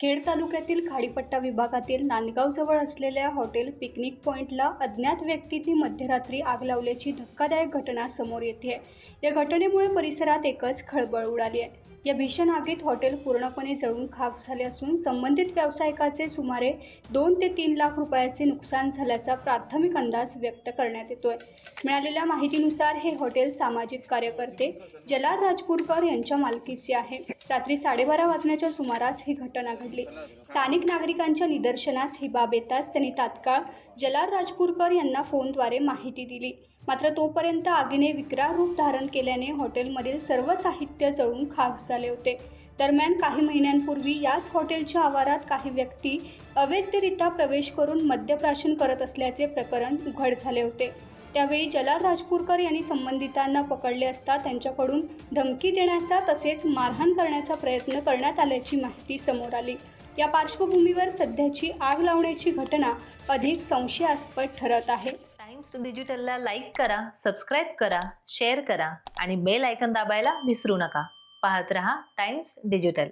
खेड तालुक्यातील खाडीपट्टा विभागातील नांदगावजवळ असलेल्या हॉटेल पिकनिक पॉइंटला अज्ञात व्यक्तींनी मध्यरात्री आग लावल्याची धक्कादायक घटना समोर येते आहे। या घटनेमुळे परिसरात एकच खळबळ उडाली आहे। या भीषण आगीत हॉटेल पूर्णपणे जळून खाक झाले असून संबंधित व्यावसायिकाचे सुमारे 2 ते 3 लाख रुपयाचे नुकसान झाल्याचा प्राथमिक अंदाज व्यक्त करण्यात येतोय। मिळालेल्या माहितीनुसार हे हॉटेल सामाजिक कार्यकर्ते जलाल राजपूरकर यांच्या मालकीचे आहे। रात्री 12:30 वाजण्याच्या सुमारास ही घटना घडली। स्थानिक नागरिकांच्या निदर्शनास ही बाब येताच त्यांनी तात्काळ जलाल राजपूरकर यांना फोनद्वारे माहिती दिली। मात्र तोपर्यंत आगीने विकराळ रूप धारण केल्याने हॉटेलमधील सर्व साहित्य जळून खाक झाले होते। दरम्यान काही महिन्यांपूर्वी याच हॉटेलच्या आवारात काही व्यक्ती अवैधरित्या प्रवेश करून मद्यप्राशन करत असल्याचे प्रकरण उघड झाले होते। त्यावेळी जलाल राजपूरकर यांनी संबंधितांना पकडले असता त्यांच्याकडून धमकी देण्याचा तसेच मारहाण करण्याचा प्रयत्न करण्यात आल्याची माहिती समोर आली। या पार्श्वभूमीवर सध्याची आग लावण्याची घटना अधिक संशयास्पद ठरत आहे। टाइम्स डिजिटलला लाईक करा, सबस्क्राइब करा, शेअर करा आणि बेल आयकॉन दाबायला विसरू नका। पाहत रहा टाइम्स डिजिटल।